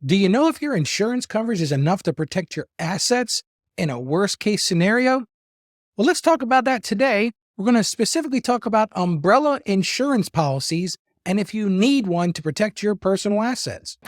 Do you know if your insurance coverage is enough to protect your assets in a worst-case scenario? Well, let's talk about that today. We're going to specifically talk about umbrella insurance policies and if you need one to protect your personal assets.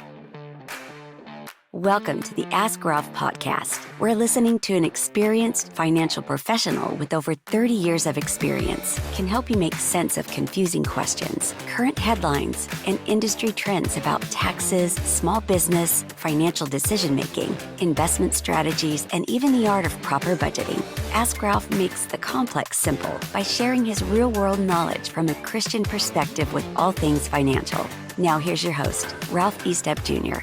Welcome to the Ask Ralph podcast, where listening to an experienced financial professional with over 30 years of experience can help you make sense of confusing questions, current headlines, and industry trends about taxes, small business, financial decision-making, investment strategies, and even the art of proper budgeting. Ask Ralph makes the complex simple by sharing his real-world knowledge from a Christian perspective with all things financial. Now here's your host, Ralph Estep Jr.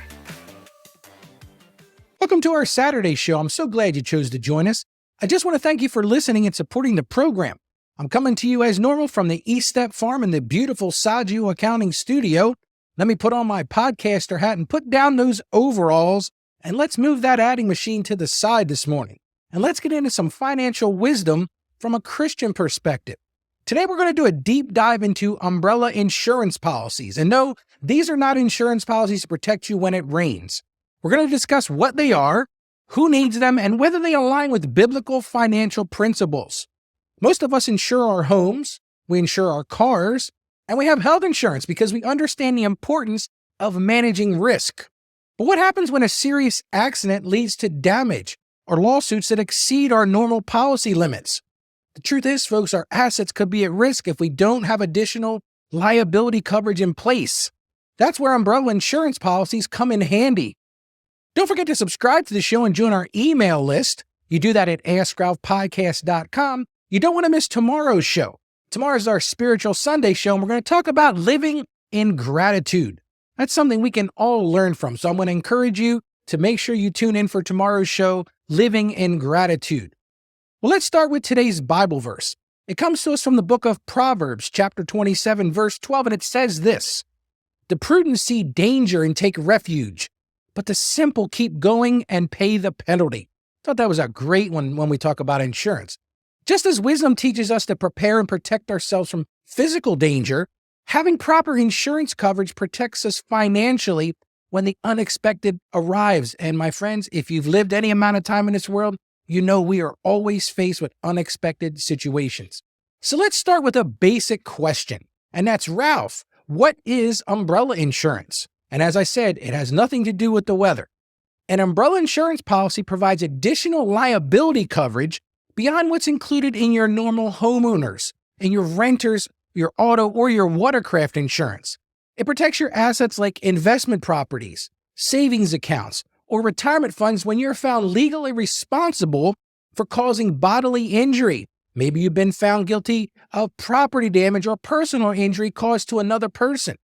Welcome to our Saturday show. I'm so glad you chose to join us. I just want to thank you for listening and supporting the program. I'm coming to you as normal from the Estep farm in the beautiful Saju accounting studio. Let me put on my podcaster hat and put down those overalls, and let's move that adding machine to the side this morning. And let's get into some financial wisdom from a Christian perspective. Today, we're going to do a deep dive into umbrella insurance policies. And no, these are not insurance policies to protect you when it rains. We're going to discuss what they are, who needs them, and whether they align with biblical financial principles. Most of us insure our homes, we insure our cars, and we have health insurance because we understand the importance of managing risk. But what happens when a serious accident leads to damage or lawsuits that exceed our normal policy limits? The truth is, folks, our assets could be at risk if we don't have additional liability coverage in place. That's where umbrella insurance policies come in handy. Don't forget to subscribe to the show and join our email list. You do that at AskRalphPodcast.com. You don't want to miss tomorrow's show. Tomorrow's our Spiritual Sunday show, and we're going to talk about living in gratitude. That's something we can all learn from, so I'm going to encourage you to make sure you tune in for tomorrow's show, Living in Gratitude. Well, let's start with today's Bible verse. It comes to us from the book of Proverbs, chapter 27, verse 12, and it says this: "The prudent see danger and take refuge, but the simple keep going and pay the penalty." Thought that was a great one when we talk about insurance. Just as wisdom teaches us to prepare and protect ourselves from physical danger, having proper insurance coverage protects us financially when the unexpected arrives. And my friends, if you've lived any amount of time in this world, you know we are always faced with unexpected situations. So let's start with a basic question, and that's, Ralph, what is umbrella insurance? And as I said, it has nothing to do with the weather. An umbrella insurance policy provides additional liability coverage beyond what's included in your normal homeowners, and your renters, your auto, or your watercraft insurance. It protects your assets like investment properties, savings accounts, or retirement funds when you're found legally responsible for causing bodily injury. Maybe you've been found guilty of property damage or personal injury caused to another person.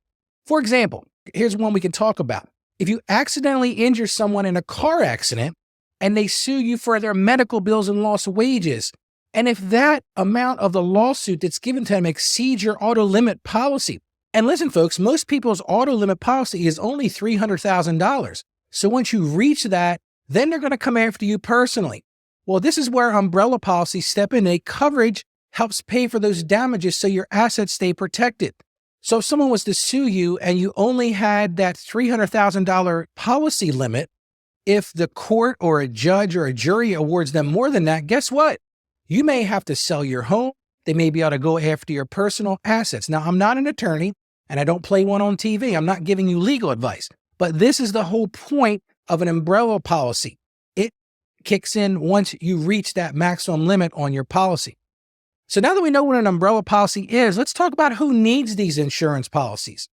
For example, here's one we can talk about. If you accidentally injure someone in a car accident and they sue you for their medical bills and lost wages, and if that amount of the lawsuit that's given to them exceeds your auto limit policy, and listen folks, most people's auto limit policy is only $300,000. So once you reach that, then they're going to come after you personally. Well, this is where umbrella policies step in. A coverage helps pay for those damages so your assets stay protected. So if someone was to sue you and you only had that $300,000 policy limit, if the court or a judge or a jury awards them more than that, guess what? You may have to sell your home. They may be able to go after your personal assets. Now, I'm not an attorney and I don't play one on TV. I'm not giving you legal advice, but this is the whole point of an umbrella policy. It kicks in once you reach that maximum limit on your policy. So now that we know what an umbrella policy is, let's talk about who needs these insurance policies.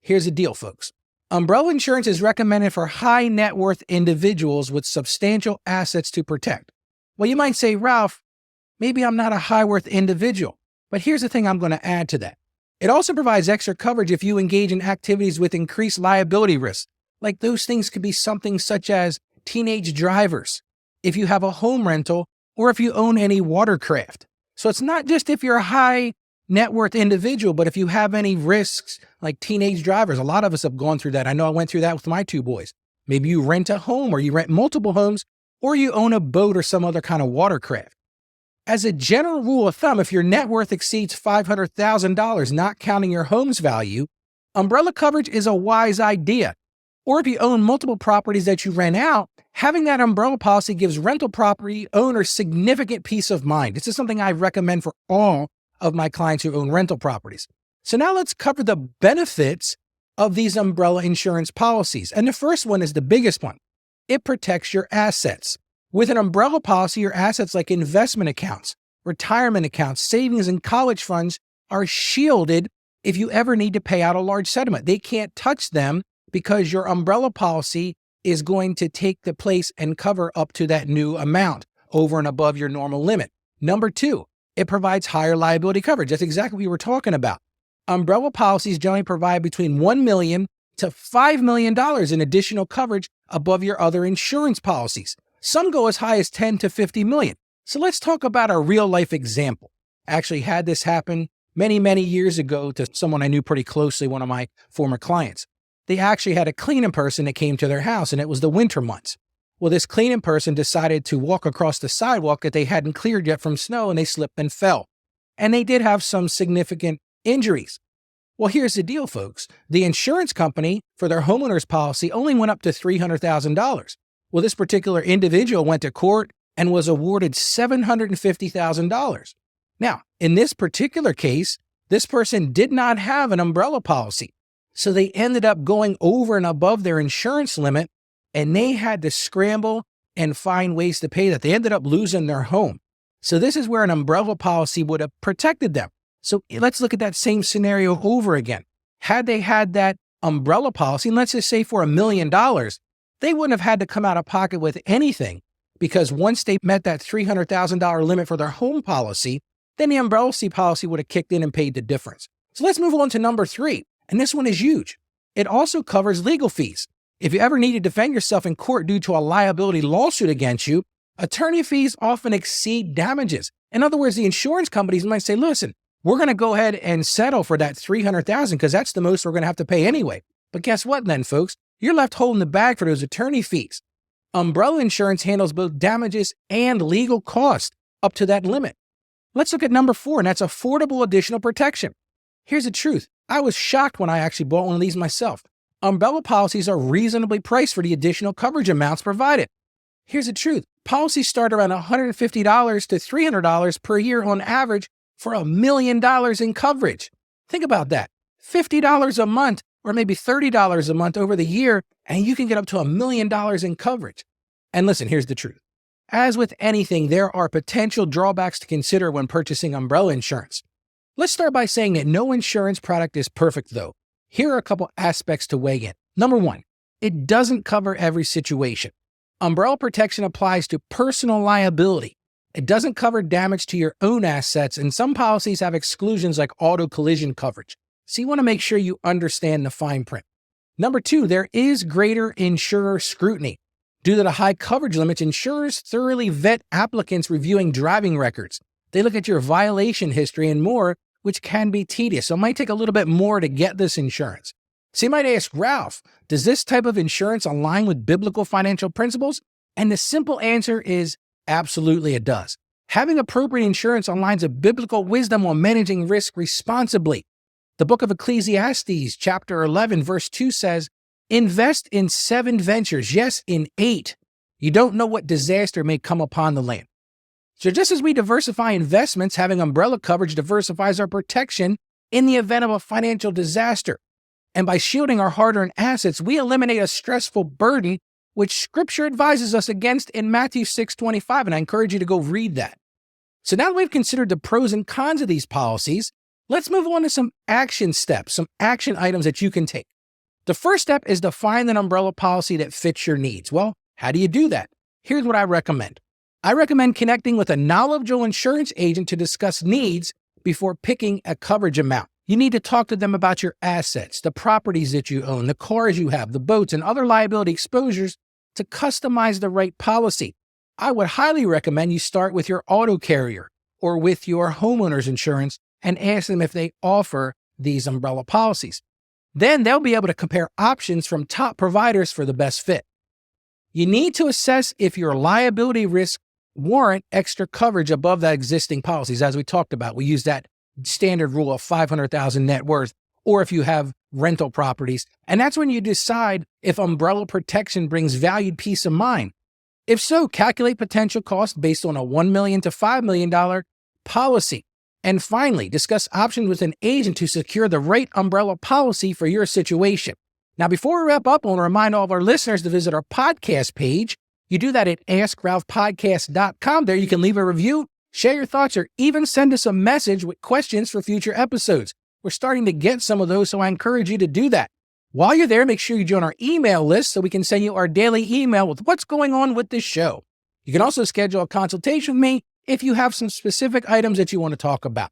Here's the deal, folks. Umbrella insurance is recommended for high net worth individuals with substantial assets to protect. Well, you might say, Ralph, maybe I'm not a high worth individual, but here's the thing I'm going to add to that. It also provides extra coverage if you engage in activities with increased liability risk. Like those things could be something such as teenage drivers, if you have a home rental, or if you own any watercraft. So it's not just if you're a high net worth individual, but if you have any risks like teenage drivers. A lot of us have gone through that. I know I went through that with my two boys. Maybe you rent a home or you rent multiple homes, or you own a boat or some other kind of watercraft. As a general rule of thumb, if your net worth exceeds $500,000, not counting your home's value, umbrella coverage is a wise idea. Or if you own multiple properties that you rent out, having that umbrella policy gives rental property owners significant peace of mind. This is something I recommend for all of my clients who own rental properties. So now let's cover the benefits of these umbrella insurance policies. And the first one is the biggest one. It protects your assets. With an umbrella policy, your assets like investment accounts, retirement accounts, savings, and college funds are shielded if you ever need to pay out a large settlement. They can't touch them because your umbrella policy is going to take the place and cover up to that new amount over and above your normal limit. Number two, it provides higher liability coverage. That's exactly what we were talking about. Umbrella policies generally provide between $1 million to $5 million in additional coverage above your other insurance policies. Some go as high as 10 to 50 million. So let's talk about a real life example. I actually had this happen many years ago to someone I knew pretty closely, one of my former clients. They actually had a cleaning person that came to their house, and it was the winter months. Well, this cleaning person decided to walk across the sidewalk that they hadn't cleared yet from snow, and they slipped and fell. And they did have some significant injuries. Well, here's the deal, folks. The insurance company for their homeowner's policy only went up to $300,000. Well, this particular individual went to court and was awarded $750,000. Now, in this particular case, this person did not have an umbrella policy. So they ended up going over and above their insurance limit, and they had to scramble and find ways to pay that. They ended up losing their home. So this is where an umbrella policy would have protected them. So let's look at that same scenario over again. Had they had that umbrella policy, and let's just say for $1 million, they wouldn't have had to come out of pocket with anything, because once they met that $300,000 limit for their home policy, then the umbrella policy would have kicked in and paid the difference. So let's move on to number three. And this one is huge. It also covers legal fees. If you ever need to defend yourself in court due to a liability lawsuit against you, attorney fees often exceed damages. In other words, the insurance companies might say, listen, we're going to go ahead and settle for that $300,000 because that's the most we're going to have to pay anyway. But guess what then, folks? You're left holding the bag for those attorney fees. Umbrella insurance handles both damages and legal costs up to that limit. Let's look at number four, and that's affordable additional protection. Here's the truth. I was shocked when I actually bought one of these myself. Umbrella policies are reasonably priced for the additional coverage amounts provided. Here's the truth. Policies start around $150 to $300 per year on average for $1 million in coverage. Think about that. $50 a month or maybe $30 a month over the year, and you can get up to $1 million in coverage. And listen, here's the truth. As with anything, there are potential drawbacks to consider when purchasing umbrella insurance. Let's start by saying that no insurance product is perfect, though. Here are a couple aspects to weigh in. Number one, it doesn't cover every situation. Umbrella protection applies to personal liability. It doesn't cover damage to your own assets, and some policies have exclusions like auto collision coverage. So you want to make sure you understand the fine print. Number two, there is greater insurer scrutiny. Due to the high coverage limits, insurers thoroughly vet applicants reviewing driving records. They look at your violation history and more, which can be tedious. So it might take a little bit more to get this insurance. So you might ask, Ralph, does this type of insurance align with biblical financial principles? And the simple answer is absolutely it does. Having appropriate insurance aligns with biblical wisdom on managing risk responsibly. The book of Ecclesiastes, chapter 11, verse 2 says, invest in 7 ventures, yes, in 8. You don't know what disaster may come upon the land. So just as we diversify investments, having umbrella coverage diversifies our protection in the event of a financial disaster. And by shielding our hard-earned assets, we eliminate a stressful burden, which Scripture advises us against in Matthew 6:25, and I encourage you to go read that. So now that we've considered the pros and cons of these policies, let's move on to some action steps, some action items that you can take. The first step is to find an umbrella policy that fits your needs. Well, how do you do that? Here's what I recommend. I recommend connecting with a knowledgeable insurance agent to discuss needs before picking a coverage amount. You need to talk to them about your assets, the properties that you own, the cars you have, the boats, and other liability exposures to customize the right policy. I would highly recommend you start with your auto carrier or with your homeowner's insurance and ask them if they offer these umbrella policies. Then they'll be able to compare options from top providers for the best fit. You need to assess if your liability risks warrant extra coverage above the existing policies. As we talked about, we use that standard rule of $500,000 net worth or if you have rental properties. And that's when you decide if umbrella protection brings valued peace of mind. If so, calculate potential cost based on a $1 million to $5 million policy. And finally, discuss options with an agent to secure the right umbrella policy for your situation. Now, before we wrap up, I want to remind all of our listeners to visit our podcast page. You do that at AskRalphPodcast.com. There you can leave a review, share your thoughts, or even send us a message with questions for future episodes. We're starting to get some of those, so I encourage you to do that. While you're there, make sure you join our email list so we can send you our daily email with what's going on with this show. You can also schedule a consultation with me if you have some specific items that you want to talk about.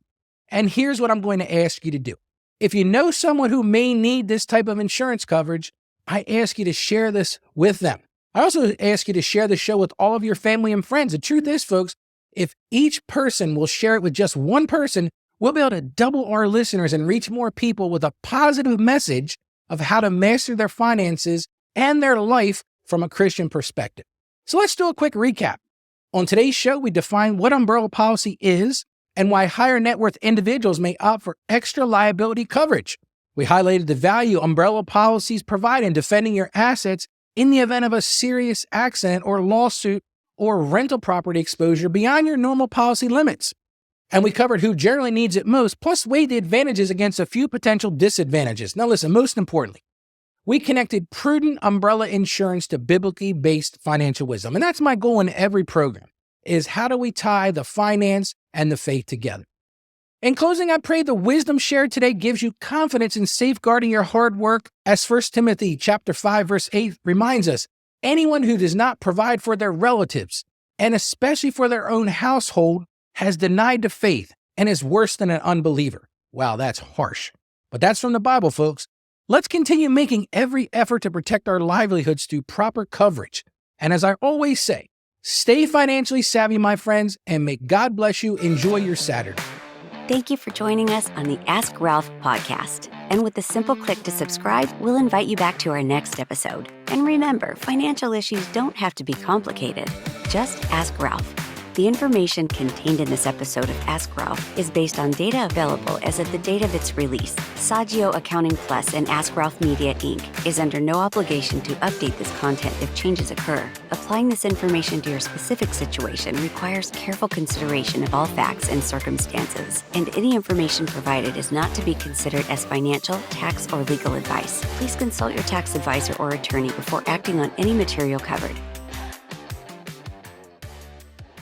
And here's what I'm going to ask you to do. If you know someone who may need this type of insurance coverage, I ask you to share this with them. I also ask you to share the show with all of your family and friends. The truth is, folks, if each person will share it with just one person, we'll be able to double our listeners and reach more people with a positive message of how to master their finances and their life from a Christian perspective. So let's do a quick recap. On today's show, we define what umbrella policy is and why higher net worth individuals may opt for extra liability coverage. We highlighted the value umbrella policies provide in defending your assets in the event of a serious accident or lawsuit or rental property exposure beyond your normal policy limits. And we covered who generally needs it most, plus weighed the advantages against a few potential disadvantages. Now listen, most importantly, we connected prudent umbrella insurance to biblically based financial wisdom. And that's my goal in every program, is how do we tie the finance and the faith together? In closing, I pray the wisdom shared today gives you confidence in safeguarding your hard work. As 1 Timothy chapter 5, verse 8 reminds us, anyone who does not provide for their relatives, and especially for their own household, has denied the faith and is worse than an unbeliever. Wow, that's harsh. But that's from the Bible, folks. Let's continue making every effort to protect our livelihoods through proper coverage. And as I always say, stay financially savvy, my friends, and may God bless you. Enjoy your Saturday. Thank you for joining us on the Ask Ralph podcast. And with a simple click to subscribe, we'll invite you back to our next episode. And remember, financial issues don't have to be complicated. Just ask Ralph. The information contained in this episode of Ask Ralph is based on data available as of the date of its release. Saggio Accounting Plus and Ask Ralph Media, Inc. is under no obligation to update this content if changes occur. Applying this information to your specific situation requires careful consideration of all facts and circumstances, and any information provided is not to be considered as financial, tax, or legal advice. Please consult your tax advisor or attorney before acting on any material covered.